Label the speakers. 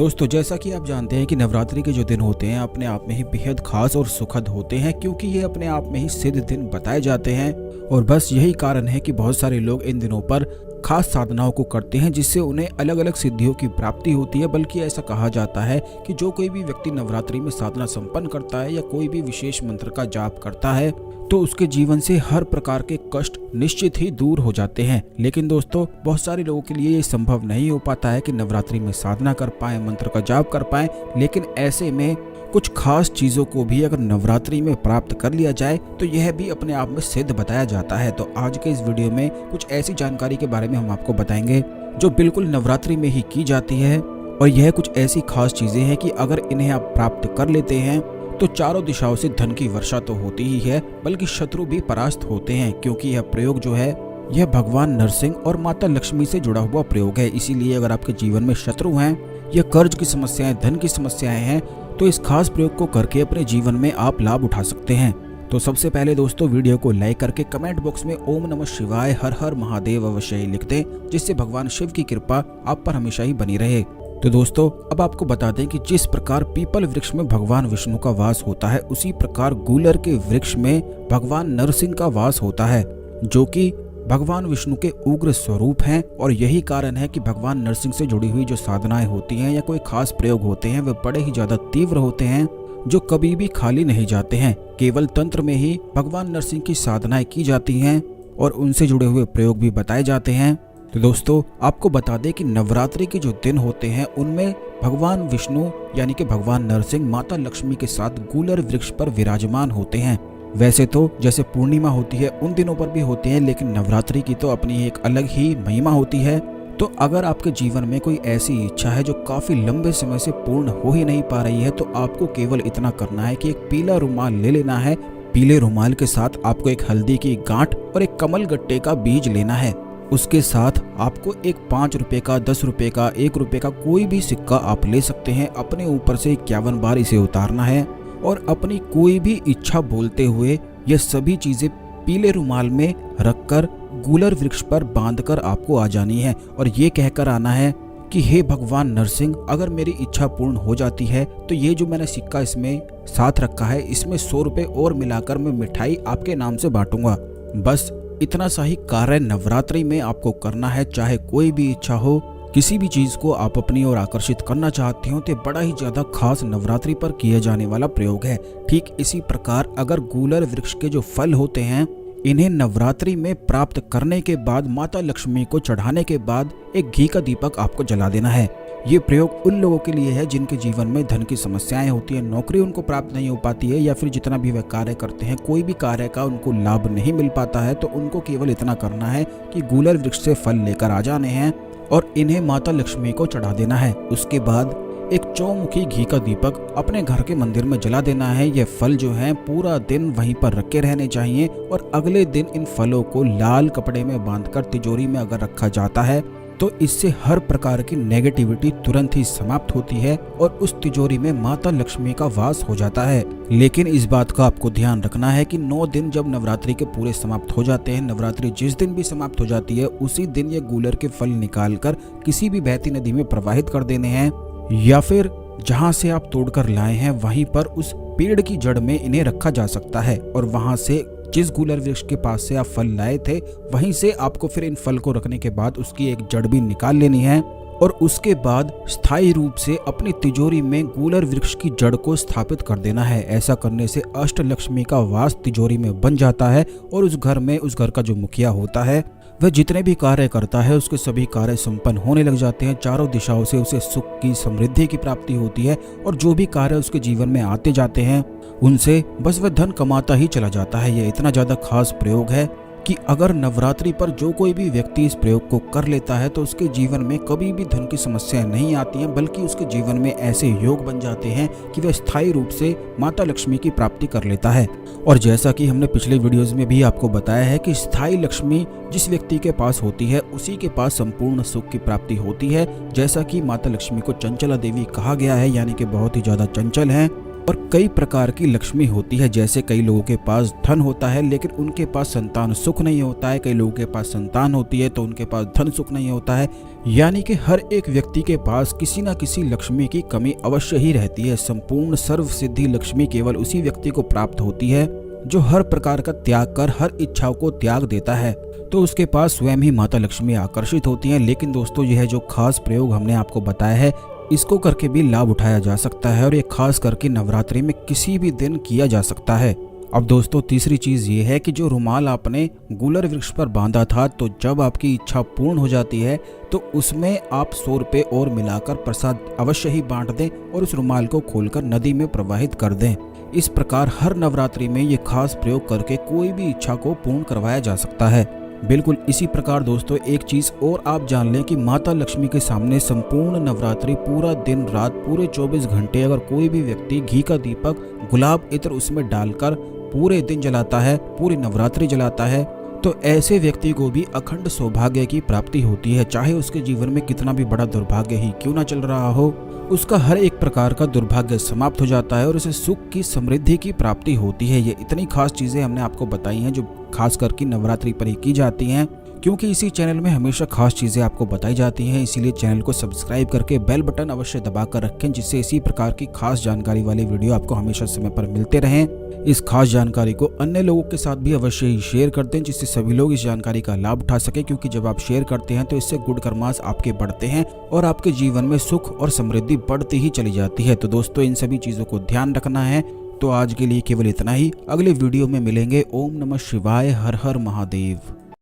Speaker 1: दोस्तों, जैसा कि आप जानते हैं कि नवरात्रि के जो दिन होते हैं अपने आप में ही बेहद खास और सुखद होते हैं, क्योंकि ये अपने आप में ही सिद्ध दिन बताए जाते हैं। और बस यही कारण है कि बहुत सारे लोग इन दिनों पर खास साधनाओं को करते हैं जिससे उन्हें अलग अलग सिद्धियों की प्राप्ति होती है। बल्कि ऐसा कहा जाता है कि जो कोई भी व्यक्ति नवरात्रि में साधना संपन्न करता है या कोई भी विशेष मंत्र का जाप करता है तो उसके जीवन से हर प्रकार के कष्ट निश्चित ही दूर हो जाते हैं। लेकिन दोस्तों, बहुत सारे लोगों के लिए ये संभव नहीं हो पाता है कि नवरात्रि में साधना कर पाए, मंत्र का जाप कर पाए। लेकिन ऐसे में कुछ खास चीजों को भी अगर नवरात्रि में प्राप्त कर लिया जाए तो यह भी अपने आप में सिद्ध बताया जाता है। तो आज के इस वीडियो में कुछ ऐसी जानकारी के बारे में हम आपको बताएंगे जो बिल्कुल नवरात्रि में ही की जाती है। और यह कुछ ऐसी खास चीजें हैं कि अगर इन्हें आप प्राप्त कर लेते हैं तो चारों दिशाओं से धन की वर्षा तो होती ही है, बल्कि शत्रु भी परास्त होते हैं। क्योंकि यह प्रयोग जो है यह भगवान नरसिंह और माता लक्ष्मी से जुड़ा हुआ प्रयोग है। इसीलिए अगर आपके जीवन में शत्रु हैं या कर्ज की समस्याएं, धन की समस्याएं हैं तो इस खास प्रयोग को करके अपने जीवन में आप लाभ उठा सकते हैं। तो सबसे पहले दोस्तों, वीडियो को लाइक करके कमेंट बॉक्स में ओम नमः शिवाय हर हर महादेव अवश्य ही लिख दें, जिससे भगवान शिव की कृपा आप पर हमेशा ही बनी रहे। तो दोस्तों, अब आपको बता दें कि जिस प्रकार पीपल वृक्ष में भगवान विष्णु का वास होता है, उसी प्रकार गूलर के वृक्ष में भगवान नरसिंह का वास होता है, जो कि भगवान विष्णु के उग्र स्वरूप हैं। और यही कारण है कि भगवान नरसिंह से जुड़ी हुई जो साधनाएं होती हैं या कोई खास प्रयोग होते हैं वे बड़े ही ज्यादा तीव्र होते हैं, जो कभी भी खाली नहीं जाते हैं। केवल तंत्र में ही भगवान नरसिंह की साधनाएं की जाती हैं और उनसे जुड़े हुए प्रयोग भी बताए जाते हैं। तो दोस्तों, आपको बता दें कि नवरात्रि के जो दिन होते हैं उनमें भगवान विष्णु यानी कि भगवान नरसिंह माता लक्ष्मी के साथ गूलर वृक्ष पर विराजमान होते हैं। वैसे तो जैसे पूर्णिमा होती है उन दिनों पर भी होते हैं, लेकिन नवरात्रि की तो अपनी एक अलग ही महिमा होती है। तो अगर आपके जीवन में कोई ऐसी इच्छा है जो काफी लंबे समय से पूर्ण हो ही नहीं पा रही है, तो आपको केवल इतना करना है कि एक पीला रुमाल ले लेना है। पीले रुमाल के साथ आपको एक हल्दी की गांठ और एक कमल गट्टे का बीज लेना है। उसके साथ आपको एक 5 रुपए का, 10 रुपए का, 1 रुपए का कोई भी सिक्का आप ले सकते हैं। अपने ऊपर से 51 बार इसे उतारना है और अपनी कोई भी इच्छा बोलते हुए ये सभी चीजें पीले रुमाल में रखकर गूलर वृक्ष पर बांधकर आपको आ जानी है। और ये कहकर आना है कि हे भगवान नरसिंह, अगर मेरी इच्छा पूर्ण हो जाती है तो ये जो मैंने सिक्का इसमें साथ रखा है, इसमें 100 रुपए और मिलाकर मैं मिठाई आपके नाम से बांटूंगा। बस इतना सा ही कार्य नवरात्रि में आपको करना है। चाहे कोई भी इच्छा हो, किसी भी चीज को आप अपनी ओर आकर्षित करना चाहते हो तो बड़ा ही ज्यादा खास नवरात्रि पर किए जाने वाला प्रयोग है। ठीक इसी प्रकार अगर गूलर वृक्ष के जो फल होते हैं इन्हें नवरात्रि में प्राप्त करने के बाद माता लक्ष्मी को चढ़ाने के बाद एक घी का दीपक आपको जला देना है। ये प्रयोग उन लोगों के लिए है जिनके जीवन में धन की समस्याएं होती है, नौकरी उनको प्राप्त नहीं हो पाती है, या फिर जितना भी वे कार्य करते हैं कोई भी कार्य का उनको लाभ नहीं मिल पाता है। तो उनको केवल इतना करना है कि गूलर वृक्ष से फल लेकर आ जाने हैं और इन्हें माता लक्ष्मी को चढ़ा देना है। उसके बाद एक चौमुखी घी का दीपक अपने घर के मंदिर में जला देना है। ये फल जो हैं पूरा दिन वहीं पर रखे रहने चाहिए और अगले दिन इन फलों को लाल कपड़े में बांधकर तिजोरी में अगर रखा जाता है तो इससे हर प्रकार की नेगेटिविटी तुरंत ही समाप्त होती है और उस तिजोरी में माता लक्ष्मी का वास हो जाता है। लेकिन इस बात का आपको ध्यान रखना है कि 9 दिन जब नवरात्रि के पूरे समाप्त हो जाते हैं, नवरात्रि जिस दिन भी समाप्त हो जाती है उसी दिन ये गूलर के फल निकालकर किसी भी बहती नदी में प्रवाहित कर देने हैं, या फिर जहां से आप तोड़कर लाए हैं वहीं पर उस पेड़ की जड़ में इन्हें रखा जा सकता है। और वहां से जिस गूलर वृक्ष के पास से आप फल लाए थे वहीं से आपको फिर इन फल को रखने के बाद उसकी एक जड़ भी निकाल लेनी है और उसके बाद स्थायी रूप से अपनी तिजोरी में गूलर वृक्ष की जड़ को स्थापित कर देना है। ऐसा करने से अष्ट लक्ष्मी का वास तिजोरी में बन जाता है और उस घर का जो मुखिया होता है वह जितने भी कार्य करता है उसके सभी कार्य संपन्न होने लग जाते हैं। चारों दिशाओं से उसे सुख की, समृद्धि की प्राप्ति होती है और जो भी कार्य उसके जीवन में आते जाते हैं उनसे बस वह धन कमाता ही चला जाता है। यह इतना ज्यादा खास प्रयोग है कि अगर नवरात्रि पर जो कोई भी व्यक्ति इस प्रयोग को कर लेता है तो उसके जीवन में कभी भी धन की समस्याएं नहीं आती हैं, बल्कि उसके जीवन में ऐसे योग बन जाते हैं कि वह स्थायी रूप से माता लक्ष्मी की प्राप्ति कर लेता है। और जैसा कि हमने पिछले वीडियोस में भी आपको बताया है कि स्थायी लक्ष्मी जिस व्यक्ति के पास होती है उसी के पास संपूर्ण सुख की प्राप्ति होती है। जैसा कि माता लक्ष्मी को चंचला देवी कहा गया है, यानी कि बहुत ही ज्यादा चंचल हैं और कई प्रकार की लक्ष्मी होती है। जैसे कई लोगों के पास धन होता है लेकिन उनके पास संतान सुख नहीं होता है, कई लोगों के पास संतान होती है तो उनके पास धन सुख नहीं होता है। यानी कि हर एक व्यक्ति के पास किसी न किसी लक्ष्मी की कमी अवश्य ही रहती है। संपूर्ण सर्व सिद्धि लक्ष्मी केवल उसी व्यक्ति को प्राप्त होती है जो हर प्रकार का त्याग कर हर इच्छाओं को त्याग देता है, तो उसके पास स्वयं ही माता लक्ष्मी आकर्षित होती हैं। लेकिन दोस्तों, यह जो खास प्रयोग हमने आपको बताया है, इसको करके भी लाभ उठाया जा सकता है और ये खास करके नवरात्रि में किसी भी दिन किया जा सकता है। अब दोस्तों, तीसरी चीज ये है कि जो रुमाल आपने गुलर वृक्ष पर बांधा था, तो जब आपकी इच्छा पूर्ण हो जाती है तो उसमें आप 100 रुपये और मिलाकर प्रसाद अवश्य ही बांट दें और उस रुमाल को खोलकर नदी में प्रवाहित कर दें। इस प्रकार हर नवरात्रि में ये खास प्रयोग करके कोई भी इच्छा को पूर्ण करवाया जा सकता है। बिल्कुल इसी प्रकार दोस्तों, एक चीज और आप जान लें कि माता लक्ष्मी के सामने संपूर्ण नवरात्रि पूरा दिन रात पूरे 24 घंटे अगर कोई भी व्यक्ति घी का दीपक गुलाब इत्र उसमें डालकर पूरे दिन जलाता है, पूरी नवरात्रि जलाता है, तो ऐसे व्यक्ति को भी अखंड सौभाग्य की प्राप्ति होती है। चाहे उसके जीवन में कितना भी बड़ा दुर्भाग्य ही क्यों ना चल रहा हो, उसका हर एक प्रकार का दुर्भाग्य समाप्त हो जाता है और उसे सुख की समृद्धि की प्राप्ति होती है। ये इतनी खास चीजें हमने आपको बताई हैं जो खास करके नवरात्रि पर ही की जाती हैं, क्योंकि इसी चैनल में हमेशा खास चीजें आपको बताई जाती हैं। इसीलिए चैनल को सब्सक्राइब करके बेल बटन अवश्य दबा कर रखें, जिससे इसी प्रकार की खास जानकारी वाली वीडियो आपको हमेशा समय पर मिलते रहें। इस खास जानकारी को अन्य लोगों के साथ भी अवश्य ही शेयर कर दें, जिससे सभी लोग इस जानकारी का लाभ उठा सकें, क्योंकि जब आप शेयर करते हैं तो इससे गुड कर्मास आपके बढ़ते हैं और आपके जीवन में सुख और समृद्धि बढ़ती ही चली जाती है। तो दोस्तों, इन सभी चीजों को ध्यान रखना है। तो आज के लिए केवल इतना ही। अगले वीडियो में मिलेंगे। ओम नमः शिवाय। हर हर महादेव।